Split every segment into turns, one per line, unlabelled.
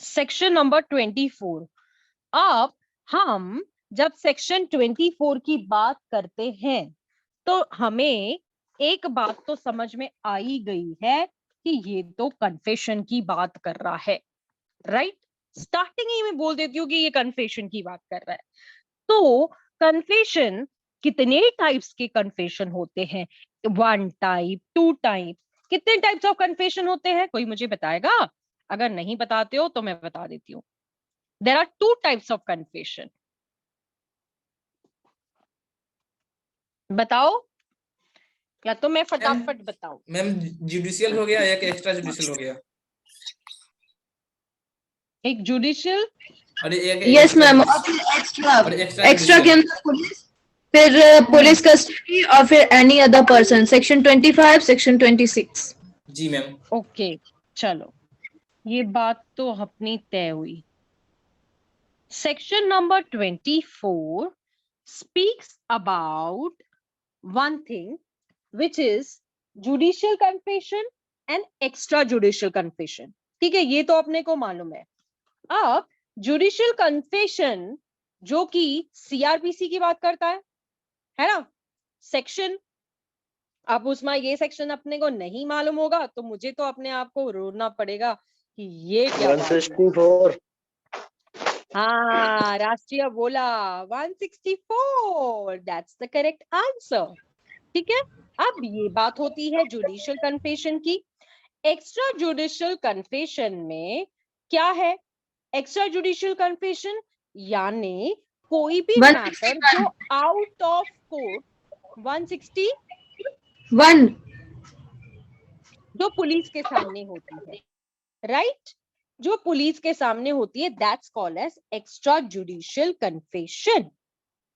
Section number 24। अब हम जब सेक्शन 24 की बात करते हैं तो हमें एक बात तो समझ में आ ही गई है कि ये तो कन्फेशन की बात कर रहा है, राइट। स्टार्टिंग ही में बोल देती हूँ कि ये कन्फेशन की बात कर रहा है। तो कन्फेशन, कितने टाइप्स के कन्फेशन होते हैं? 1 टाइप, 2 टाइप, कितने टाइप्स ऑफ कन्फेशन होते हैं? कोई मुझे बताएगा? अगर नहीं बताते हो तो मैं बता देती हूँ। There are 2 types of confession. बताओ, या तो मैं फटाफट बताऊं।
मैम जुडिशियल हो गया, एक एक्स्ट्रा जुडिशियल हो गया।
एक जुडिशियल,
और एक
यस मैम, और
जुडिशियल।
फिर एक्स्ट्रा
और
एक्स्ट्रा के अंदर पुलिस, फिर पुलिस कस्टडी और फिर any other person, section 25, section 26।
जी मैम।
ओके, चलो ये बात तो अपनी तय हुई। Section number 24 speaks about one thing, which is judicial confession and extrajudicial confession। ठीक है, ये तो अपने को मालूम है। अब जुडिशियल कन्फेशन जो कि सीआरपीसी की बात करता है ना, सेक्शन। अब उसमें ये सेक्शन अपने को नहीं मालूम होगा तो मुझे तो अपने आप को रोना पड़ेगा कि ये क्या
164।
हाँ, राष्ट्रीय बोला 164, दैट्स द करेक्ट आंसर। ठीक है, अब ये बात होती है जुडिशियल कन्फेशन की। एक्स्ट्रा जुडिशियल कन्फेशन में क्या है? एक्स्ट्रा जुडिशियल कन्फेशन यानी कोई भी मैटर जो आउट ऑफ कोर्ट, 161 जो पुलिस के सामने होती है, राइट, जो पुलिस के सामने होती है, that's called as extra judicial confession.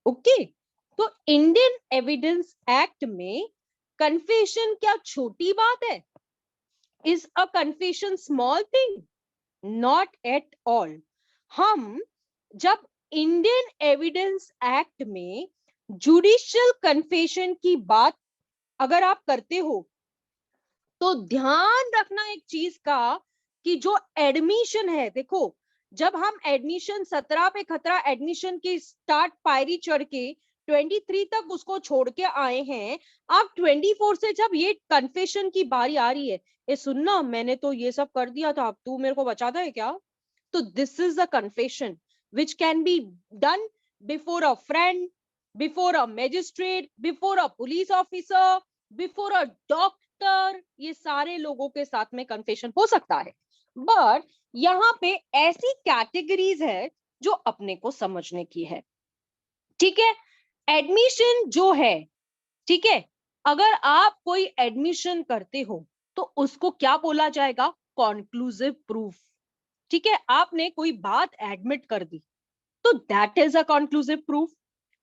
Okay, तो इंडियन एविडेंस एक्ट में कन्फेशन क्या छोटी बात है? Is a confession small thing? Not at all. हम जब इंडियन एविडेंस एक्ट में जुडिशियल कन्फेशन की बात अगर आप करते हो तो ध्यान रखना एक चीज का कि जो एडमिशन है, देखो जब हम एडमिशन 17 पे खतरा एडमिशन की स्टार्ट पायरी चढ़ के 23 तक उसको छोड़ के आए हैं, अब 24 से जब ये कन्फेशन की बारी आ रही है, ये सुनना मैंने तो ये सब कर दिया था, अब तू मेरे को बचाता है क्या? तो this is a confession which can be done before a friend, before a magistrate, before a police officer, before a doctor, ये सारे लोगों के साथ में कन्फेशन हो सकता है। बट यहाँ पे ऐसी कैटेगरीज है जो अपने को समझने की है। ठीक है, एडमिशन जो है, ठीक है, अगर आप कोई एडमिशन करते हो तो उसको क्या बोला जाएगा? Conclusive proof. ठीक है, आपने कोई बात एडमिट कर दी तो that is a conclusive proof.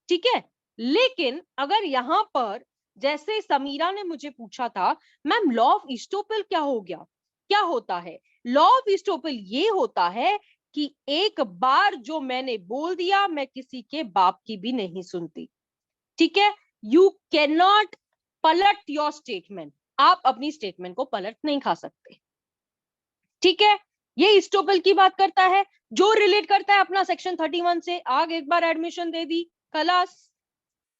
ठीक है, लेकिन अगर यहां पर जैसे समीरा ने मुझे पूछा था, मैम लॉ ऑफ इस्टोपेल क्या हो गया? क्या होता है लॉ ऑफ इस्टोपेल? ये होता है कि एक बार जो मैंने बोल दिया, मैं किसी के बाप की भी नहीं सुनती। ठीक है, यू कैन नॉट पलट योर स्टेटमेंट, आप अपनी स्टेटमेंट को पलट नहीं खा सकते। ठीक है, ये इस्टोपेल की बात करता है, जो रिलेट करता है अपना सेक्शन 31 से। आग एक बार एडमिशन दे दी, खलास,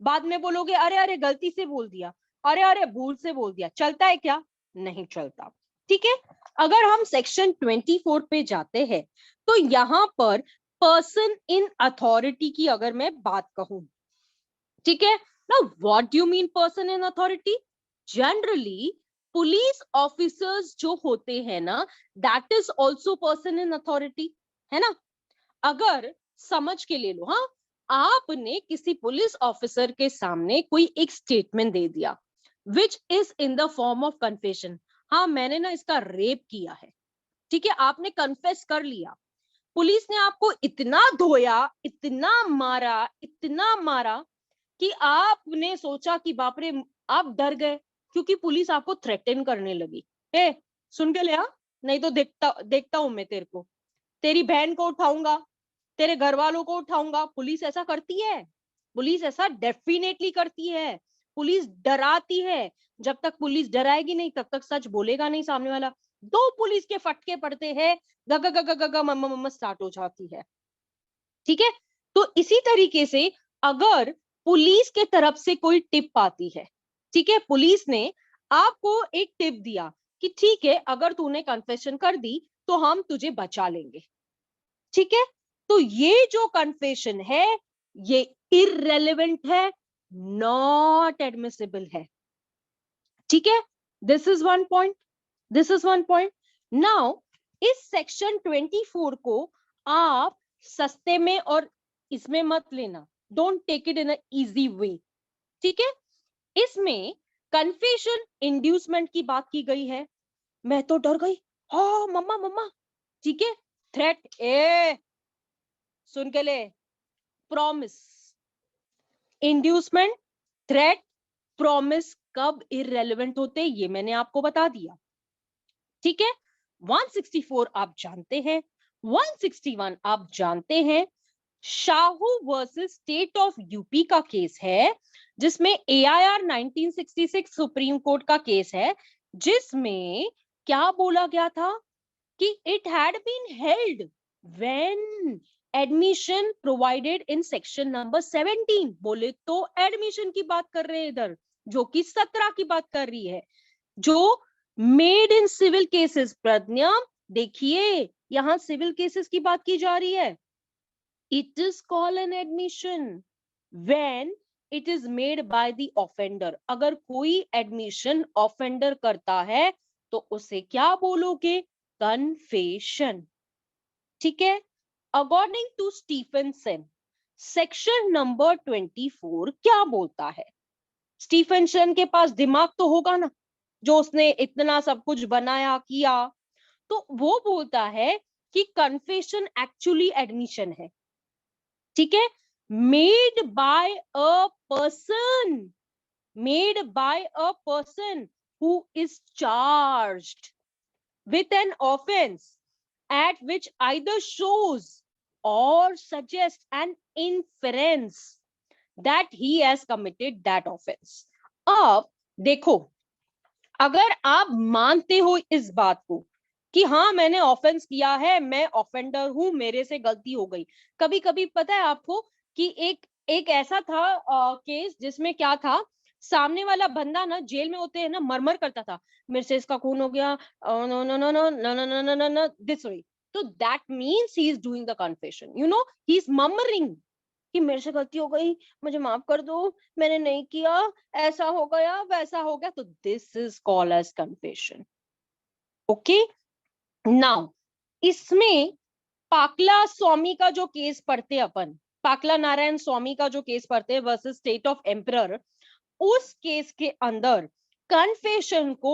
बाद में बोलोगे अरे अरे गलती से बोल दिया, अरे अरे भूल से बोल दिया, चलता है क्या? नहीं चलता। ठीक है, अगर हम सेक्शन 24 पे जाते हैं तो यहां पर पर्सन इन अथॉरिटी की अगर मैं बात कहूं, ठीक है, now what do you mean person in authority? Generally police officers जो होते हैं ना, that is also person in authority, है ना। अगर समझ के ले लो, हाँ, आपने किसी पुलिस ऑफिसर के सामने कोई एक स्टेटमेंट दे दिया which is in the form of confession, हाँ मैंने ना इसका रेप किया है, ठीक है, आपने कन्फेस कर लिया, पुलिस ने आपको इतना धोया, इतना मारा कि आपने सोचा कि बाप रे, आप डर गए क्योंकि पुलिस आपको थ्रेटन करने लगी, ए सुन के ले आ, नहीं तो देखता हूं मैं तेरे को, तेरी बहन को उठाऊंगा, तेरे घर वालों को उठाऊंगा। पुलिस ऐसा करती है, पुलिस ऐसा डेफिनेटली करती है, पुलिस डराती है। जब तक पुलिस डराएगी नहीं तब तक सच बोलेगा नहीं सामने वाला। दो पुलिस के फटके पड़ते हैं, गग गग गग मम्मा मम्मा स्टार्ट हो जाती है। ठीक है, तो इसी तरीके से अगर पुलिस के तरफ से कोई टिप आती है, ठीक है, पुलिस ने आपको एक टिप दिया कि ठीक है अगर तूने कन्फेशन कर दी तो हम तुझे बचा लेंगे, ठीक है, तो ये जो कन्फेशन है ये इररेलेवेंट है, नॉट एडमिसिबल है, ठीक है। This is one point, this is one point. Now इस सेक्शन 24 को आप सस्ते में और इसमें मत लेना, don't take it in a easy way, ठीक है। इसमें कन्फेशन इंड्यूसमेंट की बात की गई है। मैं तो डर गई, हाँ मम्मा मम्मा, ठीक है। थ्रेट, ए सुन के ले, प्रॉमिस, इंड्यूसमेंट, थ्रेट, प्रॉमिस कब इररेलेवेंट होते ये मैंने आपको बता दिया, ठीक है। 164 आप जानते हैं, 161 आप जानते हैं, Shahu versus state of UP का केस है, जिसमें AIR 1966 सुप्रीम कोर्ट का केस है, जिसमें क्या बोला गया था कि it had been held when admission provided in section number 17, बोले तो एडमिशन की बात कर रहे हैं इधर, जो कि 17 की बात कर रही है, जो मेड इन सिविल केसेस। प्रज्ञा देखिए यहां सिविल केसेस की बात की जा रही है। It is called an admission when it is made by the offender. अगर कोई admission offender करता है तो उसे क्या बोलोगे? Confession, ठीक है। According to Stephenson, section number 24 क्या बोलता है? स्टीफेंसन के पास दिमाग तो होगा ना, जो उसने इतना सब कुछ बनाया किया, तो वो बोलता है कि कन्फेशन एक्चुअली एडमिशन है, ठीक है, made by a person, made by a person who is charged with an offence at which either shows or suggest an inference that he has committed that offense. अब देखो, अगर आप मानते हो इस बात को कि हाँ मैंने ऑफेंस किया है, मैं ऑफेंडर हूं, मेरे से गलती हो गई। कभी कभी पता है आपको कि एक ऐसा था केस जिसमें क्या था, सामने वाला बंदा ना जेल में होते हैं ना मरमर करता था, मेरे से इसका खून हो गया, no no no no no no no no no no this way, तो that means he is doing the confession, you know, he is murmuring कि मेरे से गलती हो गई, मुझे माफ कर दो, मैंने नहीं किया, ऐसा हो गया वैसा हो गया, तो this is called as confession, okay. Now इसमें पाकला स्वामी का जो केस पढ़ते अपन, पाकला नारायण स्वामी का जो केस पढ़ते हैं वर्सेस स्टेट ऑफ एम्परर, उस केस के अंदर कन्फेशन को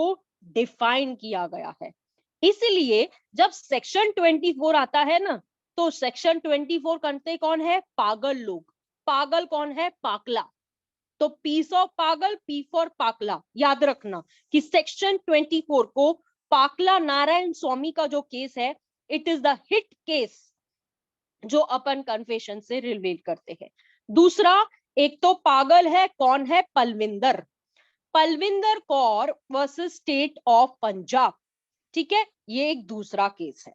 डिफाइन किया गया है। इसलिए जब सेक्शन 24 आता है ना, तो सेक्शन 24 करते कौन है? पागल लोग। पागल कौन है? पाकला। तो पीस ऑफ पागल, पी फॉर पाकला, याद रखना कि सेक्शन 24 को पाकला नारायण स्वामी का जो केस है, it is the hit case जो अपन कन्फेशन से रिलेट करते हैं। दूसरा, एक तो पागल है, कौन है? Palvinder, Palvinder Kaur versus state of Punjab, ठीक है, ये एक दूसरा केस है।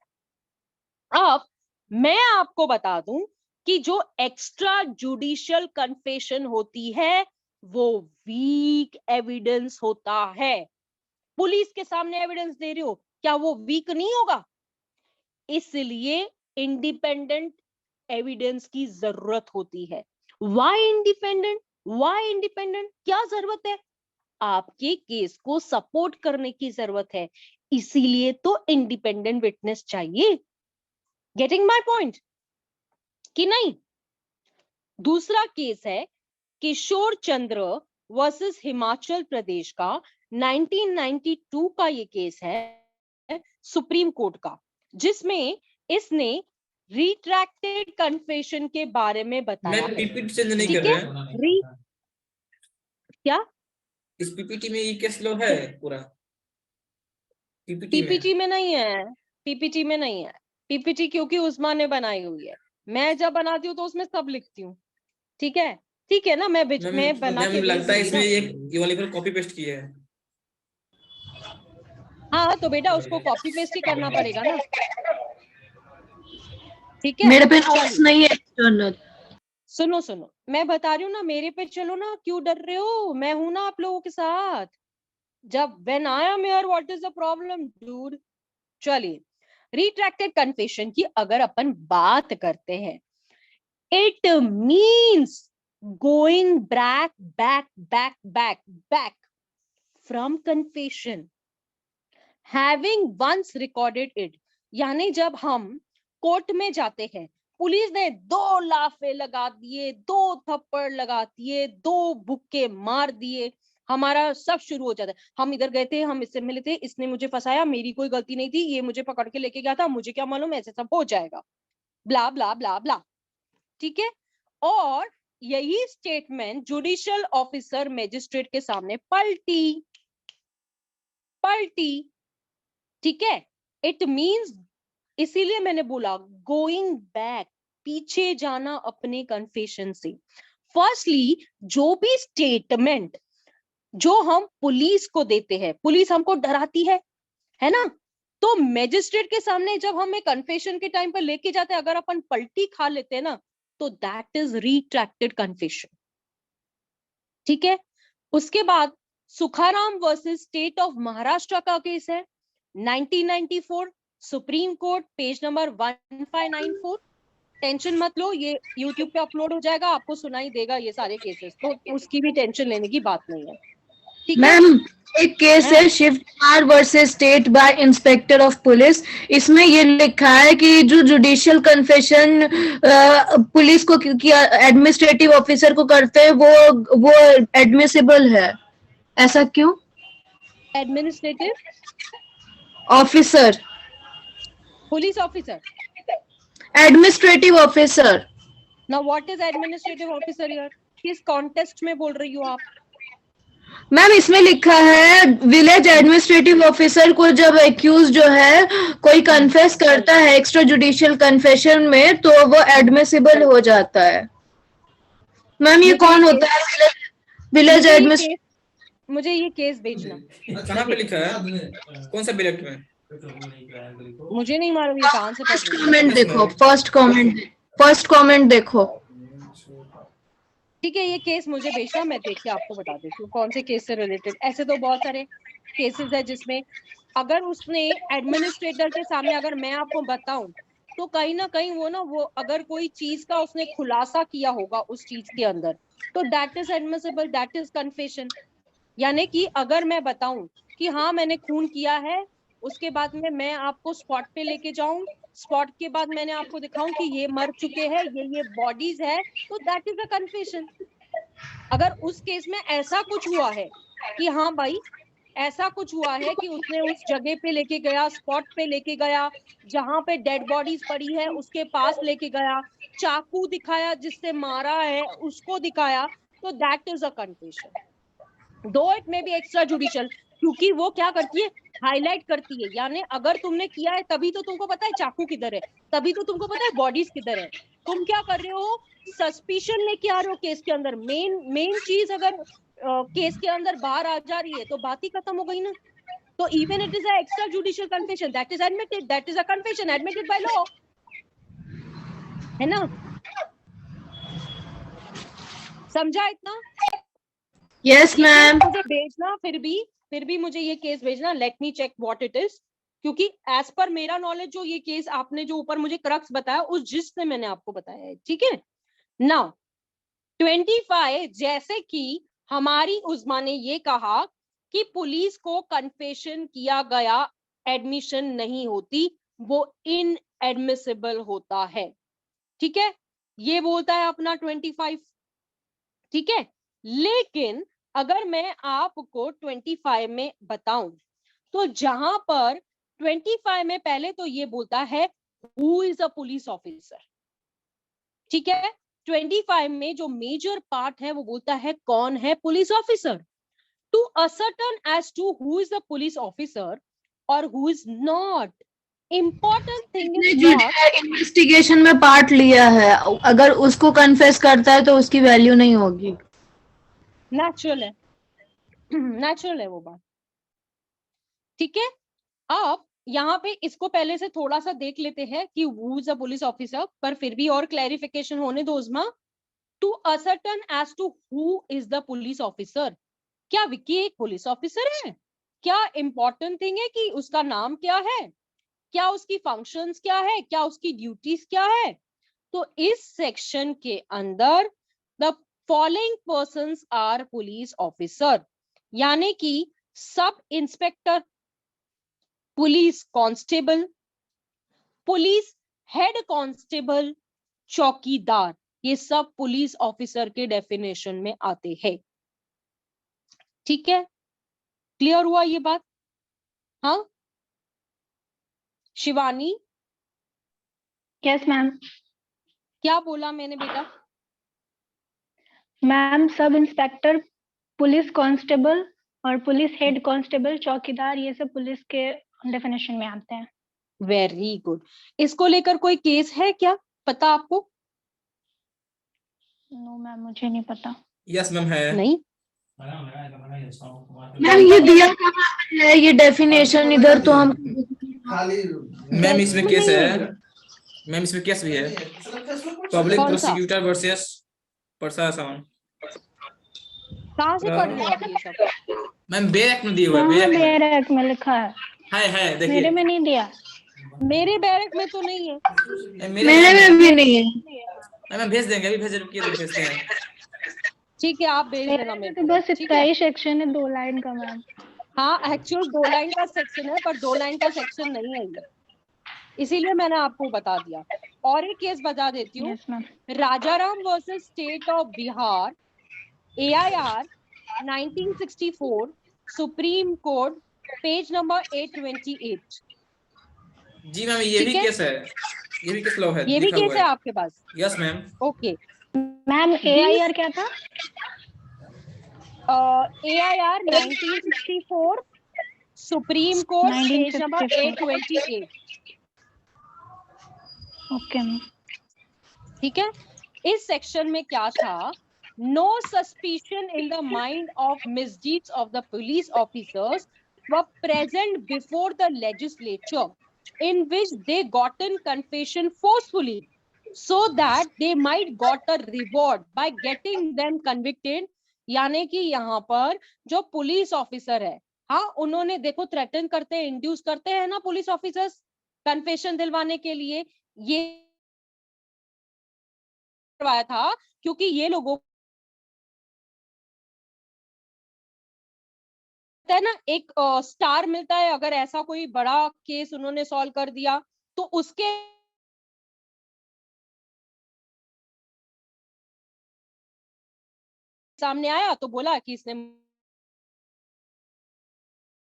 अब मैं आपको बता दूं कि जो एक्स्ट्रा जुडिशियल कन्फेशन होती है वो वीक एविडेंस होता है। पुलिस के सामने एविडेंस दे रही हो, क्या वो वीक नहीं होगा? इसलिए इंडिपेंडेंट एविडेंस की जरूरत होती है। Why independent? Why independent? क्या जरूरत है? आपके केस को सपोर्ट करने की जरूरत है, इसीलिए तो इंडिपेंडेंट विटनेस चाहिए। गेटिंग माय पॉइंट कि नहीं? दूसरा केस है किशोर चंद्र वर्सेस हिमाचल प्रदेश का, 1992 का ये केस है सुप्रीम कोर्ट का, जिसमें इसने रिट्रैक्टेड कन्फेशन के बारे में बताया है।
पीपीटी चेंज नहीं
ठीक
कर
है,
रहे हैं?
क्या
इस पीपीटी में ये केस लो है पूरा?
पीपीटी में नहीं है, पीपीटी में नहीं है, पीपीटी क्योंकि उस्मान ने बनाई हुई है। मैं जब बनाती हूँ तो उसमें सब लिखती हूँ, ठीक है, ठीक है ना, मैं बना के भेज
लगता है
दूंगी
इसमें
ना।
ये वाली पर कॉपी पेस्ट किया है।
हाँ तो बेटा उसको कॉपी पेस्ट ही करना पड़ेगा ना, ठीक है।
मेरे पे नोट्स नहीं है एक्सटर्नल।
सुनो सुनो, मैं बता रही हूँ ना, मेरे पे चलो ना, क्यों डर रहे हो, मैं हूं ना आप लोगों के साथ। जब when I am here what is the problem dude. चलिए, रिट्रैक्टेड कन्फेशन की अगर अपन बात करते हैं, it means going back back back back back from confession, having once recorded it. यानी जब हम कोर्ट में जाते हैं, पुलिस ने 2 लाफे लगा दिए, 2 थप्पड़ लगा दिए, 2 बुक्के मार दिए, हमारा सब शुरू हो जाता है। हम इधर गए थे, हम इससे मिले थे, इसने मुझे फंसाया, मेरी कोई गलती नहीं थी, ये मुझे पकड़ के लेके गया था, मुझे क्या मालूम, ऐसे सब हो जाएगा, ब्ला ब्ला ब्ला ब्ला, ठीक है। और यही स्टेटमेंट जुडिशियल ऑफिसर मजिस्ट्रेट के सामने पलटी, ठीक है। इट मीन्स, इसीलिए मैंने बोला गोइंग बैक, पीछे जाना अपने कन्फेशन से। फर्स्टली, जो भी स्टेटमेंट जो हम पुलिस को देते हैं, पुलिस हमको डराती है ना, तो मैजिस्ट्रेट के सामने जब हम एक कन्फेशन के टाइम पर लेके जाते हैं, अगर अपन पलटी खा लेते हैं ना, तो दैट इज रिट्रैक्टेड कन्फेशन, ठीक है। उसके बाद Sukharam versus state of Maharashtra का केस है, 1994, supreme court, page number 1594। Tension मत लो, ये यूट्यूब पे अपलोड हो जाएगा, आपको सुनाई देगा ये सारे केसेस, तो उसकी भी टेंशन लेने की बात नहीं है, ठीक है।
मैम एक केस है Shiv Kumar versus state by inspector of police. इसमें ये लिखा है कि जो जुडिशियल कन्फेशन पुलिस को किया एडमिनिस्ट्रेटिव ऑफिसर को करते हैं वो एडमिसिबल है। ऐसा क्यों?
Administrative
officer,
police officer,
administrative officer.
Now what is administrative officer here, किस कॉन्टेक्स्ट में बोल रही हो आप?
मैम इसमें लिखा है विलेज एडमिनिस्ट्रेटिव ऑफिसर को जब एक्यूज जो है कोई कन्फेस करता है एक्स्ट्रा जुडिशियल कन्फेशन में, तो वो एडमिसिबल हो जाता है। मैम ये कौन होता है विलेज एडमिनिस्ट्रेटिव?
मुझे ये केस भेजना।
कहाँ पे लिखा है, कौन सा बिलेट में?
मुझे नहीं मालूम ये कहाँ से पढ़ रही है।
कमेंट देखो, फर्स्ट कमेंट देखो,
ठीक है, ये केस मुझे भेजना, मैं देख के आपको बता देती हूँ कौन से केस से रिलेटेड। ऐसे तो बहुत सारे केसेस है जिसमें अगर उसने एडमिनिस्ट्रेटर के सामने, अगर मैं आपको बताऊं, तो कहीं ना कहीं वो अगर कोई चीज का उसने खुलासा किया होगा उस चीज के अंदर, तो that is admissible, that is confession. यानी कि अगर मैं बताऊं कि हाँ मैंने खून किया है, उसके बाद में मैं आपको स्पॉट पे लेके जाऊं, स्पॉट के बाद मैंने आपको दिखाऊं कि ये मर चुके हैं, ये बॉडीज है, तो दैट इज अ कन्फेशन। अगर उस केस में ऐसा कुछ हुआ है कि हाँ भाई ऐसा कुछ हुआ है कि उसने उस जगह पे लेके गया, स्पॉट पे लेके गया जहां पे डेड बॉडीज पड़ी है, उसके पास लेके गया, चाकू दिखाया जिससे मारा है उसको दिखाया, तो दैट इज अ कन्फेशन। दो it may be extra judicial, क्योंकि वो क्या करती है, हाईलाइट करती है। यानी अगर तुमने किया है तभी तो तुमको पता है चाकू किधर है, तभी तो तुमको पता है बॉडीज किधर है। तुम क्या कर रहे हो, सस्पिशन लेके आ रहे हो केस के अंदर। मेन चीज अगर केस के अंदर बाहर आ जा रही है तो बात ही खत्म हो गई ना। तो even it is a extra judicial confession, that is admitted, that is a confession admitted by law, है ना। समझा इतना?
Yes ma'am.
मुझे भेजना, फिर भी मुझे ये केस भेजना, let me check what it is, क्योंकि एज पर मेरा नॉलेज जो ये केस आपने जो ऊपर मुझे क्रक्स बताया उस जिस से मैंने आपको बताया है, ठीक है। नाउ 25, जैसे कि हमारी उस्मा ने ये कहा कि पुलिस को कन्फेशन किया गया एडमिशन नहीं होती, वो इनएडमिसिबल होता है, ठीक है, ये बोलता है अपना 25, ठीक है। लेकिन अगर मैं आपको 25 में बताऊं, तो जहां पर 25 में पहले तो ये बोलता है who is a police officer, ठीक है। 25 में जो मेजर पार्ट है वो बोलता है कौन है police officer. To ascertain as to who is the police officer और who is not, important thing is
investigation में पार्ट लिया है, अगर उसको कन्फेस करता है तो उसकी वैल्यू नहीं होगी।
नेचुरल है, नेचुरल है वो बात, ठीक है। अब यहाँ पे इसको पहले से थोड़ा सा देख लेते हैं कि who is a police officer, पर फिर भी और क्लैरिफिकेशन होने दो उस्मा। To ascertain as to who is the police officer, क्या विक्की एक पुलिस ऑफिसर है? क्या इंपॉर्टेंट थिंग है कि उसका नाम क्या है, क्या उसकी फंक्शंस क्या है, क्या उसकी ड्यूटीज क्या है? तो इस सेक्शन के अंदर the following persons are police officer, यानी कि सब inspector, police constable, police head constable, चौकीदार, ये सब पुलिस ऑफिसर के डेफिनेशन में आते हैं। ठीक है, क्लियर हुआ ये बात? हाँ शिवानी,
यस मैम।
क्या बोला मैंने बेटा?
मैम सब इंस्पेक्टर, पुलिस कांस्टेबल और पुलिस हेड कांस्टेबल, चौकीदार, ये सब पुलिस के डेफिनेशन में आते हैं।
Very good. इसको लेकर कोई केस है क्या, पता आपको?
नो मैम, मुझे नहीं पता।
यस मैम है।
नहीं
मैम ये दिया कहाँ है ये डेफिनेशन इधर तो हम
मैम इसमें केस है, मैम इसमें केस भी है, पब्लिक
कौन सा?
प्रोसिक्यूटर वर्सेस प्रशासन।
कहाँ से पढ़ रहे हो आप ये सब?
मैम बैरक में दिया हुआ है,
हाँ,
बैरक में
बैरक में लिखा है,
है
मेरे
देखिए।
में नहीं दिया।
मेरे बैरक में तो नहीं है।
मेरे में भी नहीं है।
मैम भेज देंगे, अभी भेज भेजते हैं।
ठीक है, आप भेज
मेरे
देना
में
मेरे
तो
को,
बस
ठीक
इतना
है?
ही सेक्शन है, 2 लाइन का मैम।
हाँ एक्चुअल 2 लाइन का सेक्शन है, पर 2 लाइन का सेक्शन नहीं है ये, इसीलिए मैंने आपको बता दिया। और एक केस बता देती हूँ,
yes ma'am.
Rajaram versus state of Bihar, AIR 1964, supreme court, page number 828।
जी मैम ये भी
ठीक है?
केस है, ये भी केस लॉ है,
ये भी
लिखा
केस
हुआ
है
है।
आपके पास?
Yes ma'am.
Okay.
Ma'am AIR क्या था?
AIR 1964, supreme court, page number 828।
Okay ma'am.
ठीक है, इस सेक्शन में क्या था? No suspicion in the mind of misdeeds of the police officers were present before the legislature in which they gotten confession forcefully so that they might got a reward by getting them convicted। यानी कि यहाँ पर जो police officer है, हाँ उन्होंने देखो threaten करते हैं, इंड्यूस करते हैं ना पुलिस ऑफिसर्स कन्फेशन दिलवाने के लिए, ये करवाया था क्योंकि ये लोगों है ना एक स्टार मिलता है अगर ऐसा कोई बड़ा केस उन्होंने सॉल्व कर दिया, तो उसके सामने आया तो बोला कि इसने,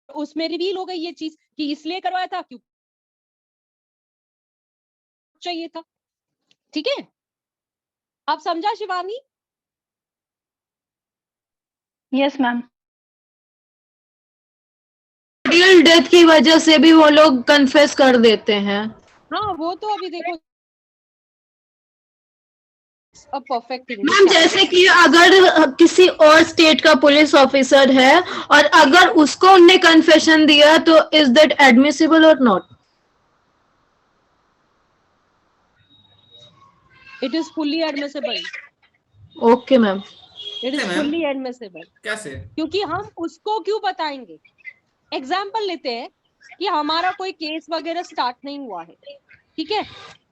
उसमें रिवील हो गई ये चीज कि इसलिए करवाया था क्यों चाहिए था। ठीक है, आप समझा Shivani?
Yes ma'am.
Real death की वजह से भी वो लोग कन्फेस कर देते हैं।
हाँ वो तो अभी देखो परफेक्ट
मैम जैसे कि अगर किसी और स्टेट का पुलिस ऑफिसर है और अगर उसको उनने कन्फेशन दिया तो इज दैट एडमिसिबल और not?
It is fully admissible.
Okay ma'am.
It is
ma'am.
Fully admissible.
कैसे?
क्योंकि हम उसको क्यों बताएंगे? एग्जाम्पल लेते हैं कि हमारा कोई केस वगैरह स्टार्ट नहीं हुआ है, ठीक है,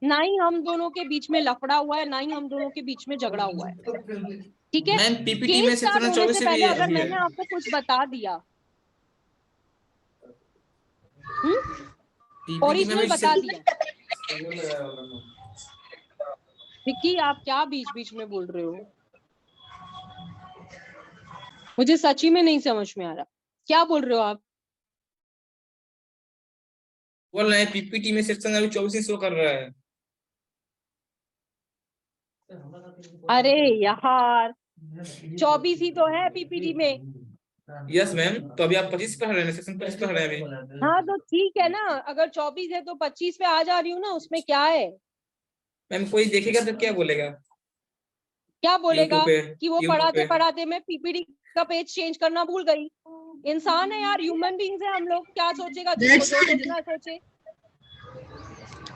ना ही हम दोनों के बीच में लफड़ा हुआ है, ना ही हम दोनों के बीच में झगड़ा हुआ है, ठीक है।
मैम पीपीटी में
केस स्टार्ट
सेक्शन
होने
24
से
से
पहले
भी
अगर
है।
मैंने आपको कुछ बता दिया, ओरिजिनल बता दिया। विक्की आप क्या बीच बीच में बोल रहे हो? मुझे सच्ची में नहीं समझ में आ रहा, क्या बोल रहे हो आप?
बोल रहे हैं पीपीटी में सेक्शन अभी 24 शो कर रहा है।
अरे यार 24 ही तो है पीपीटी में।
यस मैम, तो अभी आप 25 पढ़ रहे हैं, सेक्शन 25 पढ़ रहे हैं अभी।
हाँ तो ठीक है ना, अगर 24 है तो 25 पे आ जा रही हूँ ना, उसमें क्या है?
मैम कोई देखेगा तो क्या बोलेगा?
क्या बोलेगा
YouTube पे,
कि वो
YouTube
पढ़ाते
पे।
पढ़ाते मैं पीपीटी का पेज चेंज करना भूल गई। इंसान है यार, ह्यूमन बीइंग्स है हम लोग, क्या सोचेगा जिसको
That's
जो
it.
सोचना सोचे।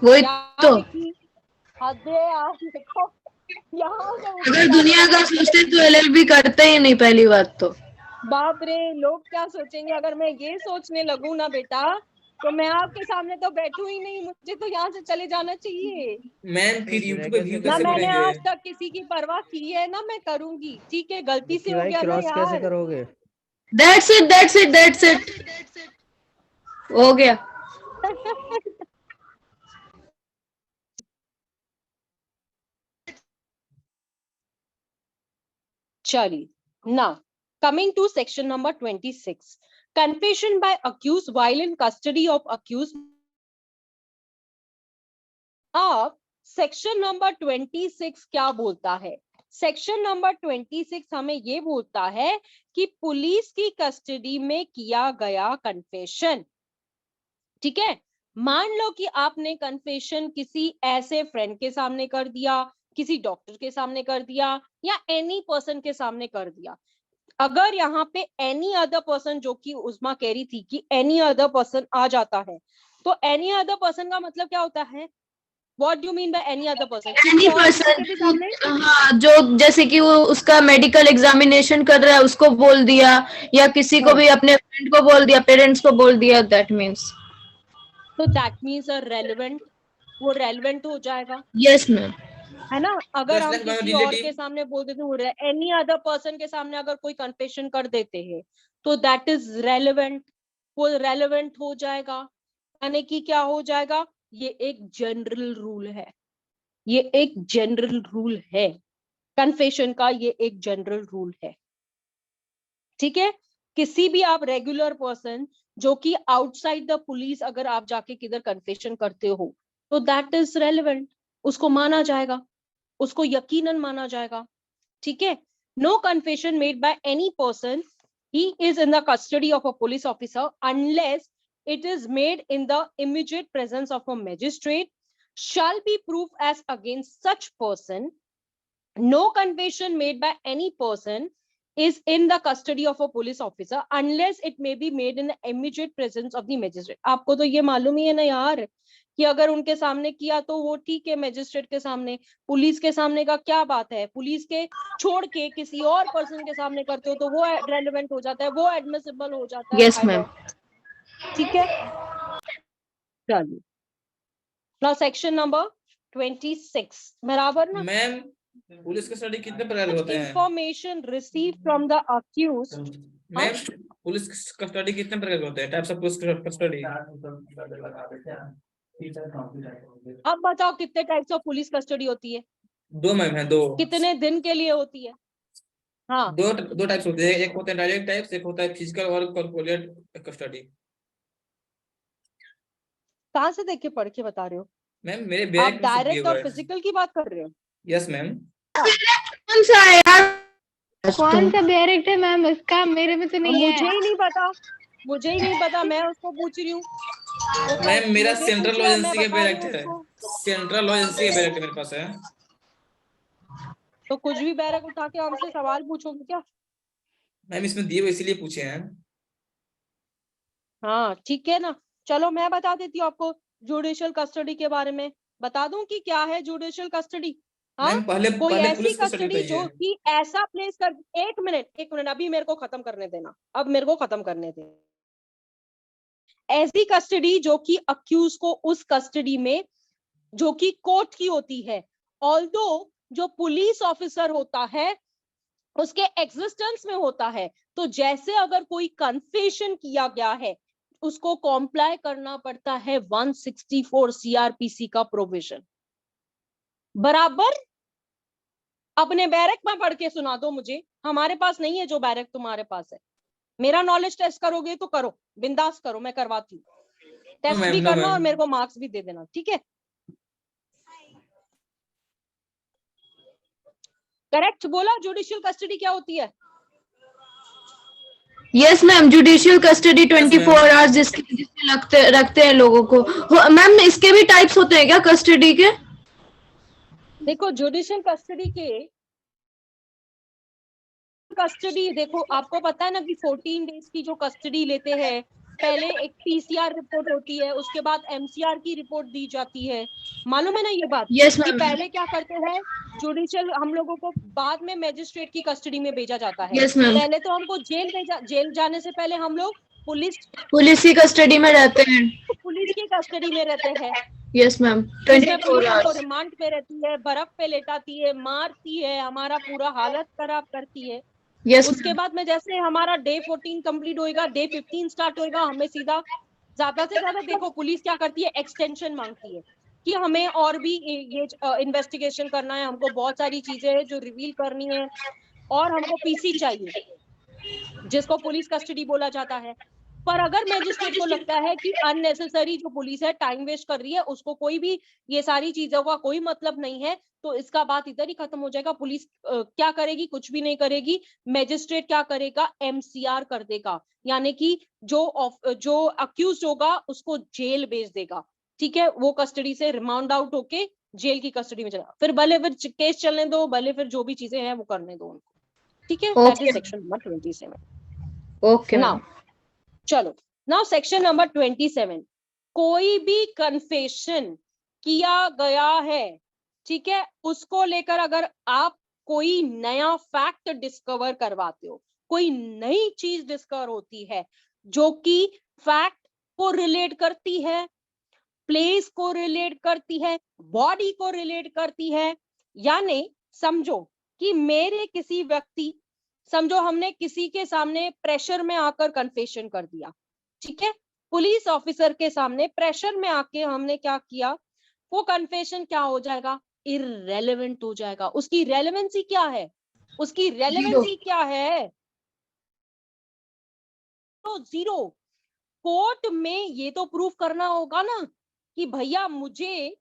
वही
क्या
तो,
विकी, हद है यार, देखो यहाँ से उठ के
अगर
जाके
दुनिया का सोचते तो LLB करते ही नहीं पहली बात तो।
बाप रे, लोग क्या सोचेंगे अगर मैं ये सोचने लगूं ना बेटा, तो मैं आपके सामने तो बैठू ही नहीं, मुझे तो यहाँ से चले जाना चाहिए।
मैम फिर यूट्यूब पे व्यू
ना
कैसे
मैंने
बढ़ेंगे?
आज तक किसी की परवाह की है ना मैं करूंगी, ठीक है, गलती से
विक्की
हो
भाई
गया ना
क्रॉस कैसे
यार।
करोगे?
That's it, that's it, that's it. हो गया।
चलिए, now coming to section number 26, confession by accused while in custody of accused। अब सेक्शन नंबर 26 क्या बोलता है? सेक्शन नंबर 26 हमें ये बोलता है कि पुलिस की कस्टडी में किया गया कन्फेशन, ठीक है, मान लो कि आपने कन्फेशन किसी ऐसे फ्रेंड के सामने कर दिया, किसी डॉक्टर के सामने कर दिया, या एनी पर्सन के सामने कर दिया। अगर यहाँ पे एनी अदर पर्सन, जो कि उस्मा कह रही थी कि एनी अदर पर्सन आ जाता है, तो एनी अदर पर्सन का मतलब क्या होता है? What do you mean by any other person?
Any person, हाँ, जो जैसे कि वो उसका मेडिकल एग्जामिनेशन कर रहा है उसको बोल दिया, या किसी को भी अपने फ्रेंड को बोल दिया, पेरेंट्स को बोल दिया, दैट मीन्स।
तो दैट मीन्स रेलेवेंट, वो रेलेवेंट हो जाएगा,
यस मैम।
है ना। अगर
Just
हम
like my
किसी और
relative।
के सामने बोल देते हैं, एनी अदर पर्सन के सामने अगर कोई कन्फेशन कर देते हैं, तो दैट इज रेलेवेंट, वो रेलेवेंट हो जाएगा। यानी कि क्या हो जाएगा? ये एक जनरल रूल है, ये एक जनरल रूल है, कन्फेशन का ये एक जनरल रूल है, ठीक है। किसी भी आप रेगुलर पर्सन जो कि आउटसाइड द पुलिस अगर आप जाके किधर कन्फेशन करते हो, तो दैट इज रेलेवेंट, उसको माना जाएगा, उसको यकीनन माना जाएगा, ठीक है। No confession made by any person he is in the custody of a police officer unless it is made in the immediate presence of a magistrate shall be proved as against such person। No confession made by any person is in the custody of a police officer unless it may be made in the immediate presence of the magistrate। आपको तो ये मालूम ही है ना यार कि अगर उनके सामने किया तो वो ठीक है, मैजिस्ट्रेट के सामने, पुलिस के सामने का क्या बात है? पुलिस के छोड़ के किसी और पर्सन के सामने करते हो तो वो रेलेवेंट हो जाता है, वो एडमिसिबल हो जाता है
यस
by
मैम।
law, ठीक है। चलिए, नाउ सेक्शन नंबर 26, बराबर ना।
मैम पुलिस कस्टडी कितने प्रकार के होते हैं?
Information receive from the accused.
Ma'am police custody कितने प्रकार के होते हैं? Types of police custody.
अब बताओ कितने टाइप्स ऑफ पुलिस कस्टडी होती है?
दो मैम है, दो।
कितने दिन के लिए होती है? हाँ,
दो टाइप्स होते हैं, एक होता है डायरेक्ट टाइप्स, एक होता है फिजिकल और कॉर्पोरेट कस्टडी।
कहाँ से देख के पढ़ के बता रहे हो?
मैम मेरे
आप
बैग में सब दिए
डायरेक्ट
हुए
और
हैं।
फिजिकल की बात कर रहे हो?
Yes ma'am.
कौन सा है यार?
कौन सा डायरेक्ट है मैम इसका? मेरे में तो नहीं है।
मुझे ही नहीं पता, मुझे ही नहीं पता, मैं उसको पूछ रही हूँ।
मैम मेरा
मुझे
सेंट्रल
पूछ
लॉ
रहा है, मैं
एजेंसी के
बता रही
बैरक
हूँ
है,
उसको।
सेंट्रल लॉ एजेंसी के बैरक मेरे पास है।
तो कुछ भी बैरक उठा के हमसे सवाल पूछोगे क्या?
मैम इसमें दिए हुए इसीलिए पूछे हैं।
हाँ ठीक है ना, चलो मैं बता देती हूँ आपको जुडिशियल कस्टडी के बारे में, बता दूं कि क्या है जुडिशियल कस्टडी। हाँ,
मैम पहले
कोई ऐसी
पुलिस कस्टडी
कस्टडी जो
बताइए।
कि ऐसा प्लेस कर, एक मिनट अभी मेरे को खत्म करने देना, अब मेरे को खत्म करने देना। ऐसी कस्टडी जो कि अक्यूज को उस कस्टडी में जो कि कोर्ट की होती है, ऑल्दो जो पुलिस ऑफिसर होता है उसके एग्जिस्टेंस में होता है, तो जैसे अगर कोई कन्फेशन किया गया है उसको कॉम्प्लाई करना पड़ता है 164 सीआरपीसी का प्रोविजन, बराबर। अपने बैरक में पढ़ के सुना दो मुझे, हमारे पास नहीं है जो बैरक तुम्हारे पास है। मेरा नॉलेज टेस्ट करोगे तो करो, बिंदास करो, मैं करवाती हूँ, टेस्ट भी करना और मेरे को मार्क्स भी दे देना, ठीक है। करेक्ट बोला, जुडिशियल कस्टडी क्या होती है?
Yes ma'am, judicial custody 24 hours जिसके रखते हैं लोगों को। मैम इसके भी टाइप्स होते हैं क्या कस्टडी के?
देखो जुडिशियल कस्टडी के कस्टडी देखो, आपको पता है ना कि 14 डेज की जो कस्टडी लेते हैं, पहले एक पीसीआर रिपोर्ट होती है, उसके बाद एमसीआर की रिपोर्ट दी जाती है, मालूम है ना ये बात?
यस
कि
मैम।
पहले क्या करते हैं, जुडिशियल हम लोगों को बाद में मैजिस्ट्रेट की कस्टडी में भेजा जाता है।
Yes ma'am.
पहले तो हमको जेल जाने से पहले हम लोग
पुलिस की कस्टडी में रहते हैं।
पुलिस की कस्टडी में रहते हैं।
यस मैम,
जिसमें
24
पुलिस हमको
आवर्स।
रिमांड पे रहती है, बर्फ पे लेटाती है, मारती है, हमारा पूरा हालत खराब करती है।
यस
उसके बाद में जैसे हमारा डे 14 कंप्लीट होएगा, डे 15 स्टार्ट होएगा, हमें सीधा ज्यादा से ज्यादा देखो पुलिस क्या करती है, एक्सटेंशन मांगती है कि हमें और भी ये इन्वेस्टिगेशन करना है, हमको बहुत सारी चीजें हैं जो रिवील करनी है, और हमको पीसी चाहिए, जिसको पुलिस कस्टडी बोला जाता है। पर अगर मैजिस्ट्रेट को लगता है कि अननेसेसरी जो पुलिस है टाइम वेस्ट कर रही है, उसको कोई भी ये सारी चीजों का कोई मतलब नहीं है, तो इसका बात इधर ही खत्म हो जाएगा। पुलिस क्या करेगी? कुछ भी नहीं करेगी। मैजिस्ट्रेट क्या करेगा? एमसीआर कर देगा, यानी कि जो अक्यूज होगा उसको जेल भेज देगा। ठीक है, वो कस्टडी से रिमांड आउट होके जेल की कस्टडी में चला, फिर भले फिर केस चलने दो, भले फिर जो भी चीजें हैं वो करने दो उनको। ठीक है, that is section number 27।
Okay
now चलो, नाउ सेक्शन नंबर 27, कोई भी कन्फेशन किया गया है, ठीक है, उसको लेकर अगर आप कोई नया फैक्ट डिस्कवर करवाते हो, कोई नई चीज डिस्कवर होती है जो कि फैक्ट को रिलेट करती है, प्लेस को रिलेट करती है, बॉडी को रिलेट करती है, यानी समझो कि मेरे किसी व्यक्ति, समझो हमने किसी के सामने प्रेशर में आकर कन्फेशन कर दिया, ठीक है, पुलिस ऑफिसर के सामने प्रेशर में आके हमने क्या किया, वो कन्फेशन क्या हो जाएगा? इररेलेवेंट हो जाएगा। उसकी रेलेवेंसी क्या है? उसकी रेलेवेंसी क्या है? तो जीरो। कोर्ट में ये तो प्रूफ करना होगा ना कि भैया मुझे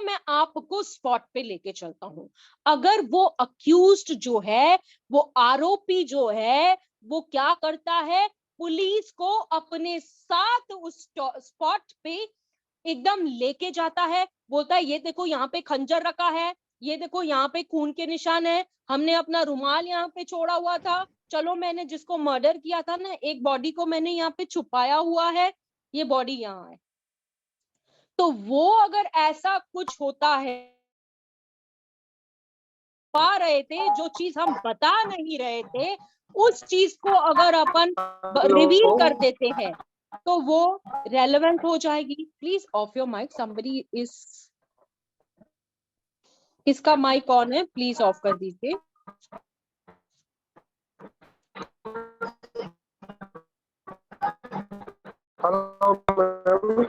मैं आपको स्पॉट पे लेके चलता हूं। अगर वो अक्यूज्ड जो है, वो आरोपी जो है, वो क्या करता है, पुलिस को अपने साथ उस स्पॉट पे एकदम लेके जाता है, बोलता है ये देखो यहाँ पे खंजर रखा है, ये देखो यहाँ पे खून के निशान है, हमने अपना रुमाल यहाँ पे छोड़ा हुआ था, चलो मैंने जिसको मर्डर किया था ना, एक बॉडी को मैंने यहाँ पे छुपाया हुआ है, ये बॉडी यहाँ है। तो वो अगर ऐसा कुछ होता है, पा रहे थे, जो चीज हम बता नहीं रहे थे, उस चीज को अगर अपन रिवील कर देते हैं तो वो रेलेवेंट हो जाएगी। Please off your mic, somebody is, इसका माइक ऑन है, प्लीज ऑफ कर दीजिए।
हेलो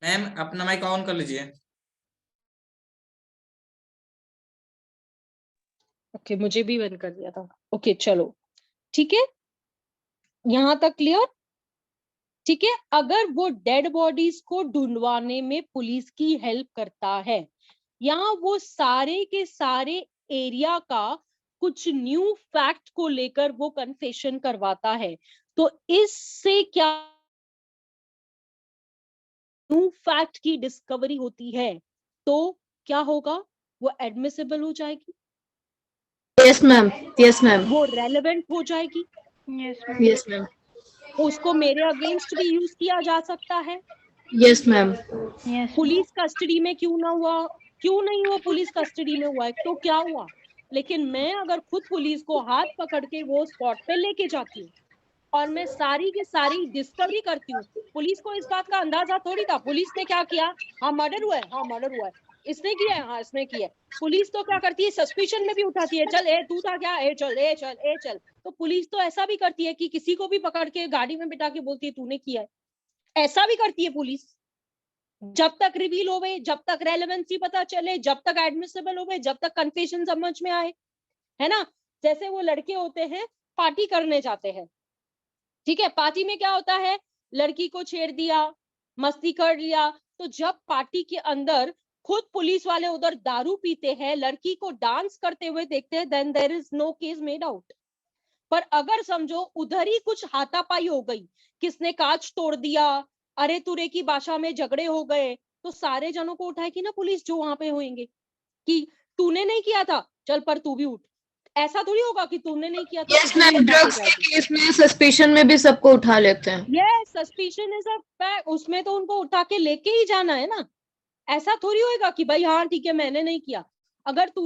मैम अपना माइक ऑन कर लीजिए।
ओके, मुझे भी बंद कर दिया था। ओके चलो, ठीक है, यहां तक क्लियर? ठीक है, अगर वो डेड बॉडीज को ढूंढवाने में पुलिस की हेल्प करता है, या वो सारे के सारे एरिया का कुछ न्यू फैक्ट को लेकर वो कन्फेशन करवाता है, तो इससे क्या न्यू फैक्ट की डिस्कवरी होती है, तो क्या होगा? वो एडमिसिबल हो जाएगी।
यस मैम, यस मैम,
वो रेलेवेंट हो जाएगी।
यस मैम,
उसको मेरे अगेंस्ट भी यूज किया जा सकता है।
यस मैम,
पुलिस कस्टडी में क्यों ना हुआ, क्यों नहीं हुआ, पुलिस कस्टडी में हुआ है तो क्या हुआ, लेकिन मैं अगर खुद पुलिस को हाथ पकड़ के वो स्पॉट पे लेके जाती हूँ और मैं सारी की सारी डिस्कवरी करती हूँ, पुलिस को इस बात का अंदाजा थोड़ी था। पुलिस ने क्या किया, हाँ मर्डर हुआ है, हाँ मर्डर हुआ है, इसने किया है, हाँ इसने किया है। पुलिस तो क्या करती है, सस्पिशन में भी उठाती है, चल ए तू था क्या, ए चल ए चल ए चल। तो पुलिस तो ऐसा भी करती है कि किसी को भी पकड़ के गाड़ी में बिठा के बोलती है तूने किया है, ऐसा भी करती है पुलिस। जब तक रिवील हो गए, जब तक रेलेवेंसी पता चले, जब तक एडमिसिबल हो गए, जब तक कन्फेशन समझ में आए, है ना। जैसे वो लड़के होते हैं पार्टी करने जाते हैं, ठीक है, पार्टी में क्या होता है, लड़की को छेड़ दिया, मस्ती कर लिया, तो जब पार्टी के अंदर खुद पुलिस वाले उधर दारू पीते हैं, लड़की को डांस करते हुए देखते हैं, then there is no case made out. पर अगर समझो उधर ही कुछ हाथापाई हो गई, किसने कांच तोड़ दिया, अरे तुरे की भाषा में झगड़े हो गए, तो सारे जनों को उठाएगी ना पुलिस जो वहां पे होंगे कि तूने नहीं किया था, चल पर तू भी उठ। ऐसा थोड़ी होगा कि तूने नहीं किया था।
यस मैम, ड्रग्स के केस में सस्पिशन में भी सबको उठा लेते हैं।
Yes, suspicion is a fact, उसमें तो उनको उठा के लेके ही जाना है ना। ऐसा थोड़ी होएगा कि भाई हाँ ठीक है मैंने नहीं किया। अगर तू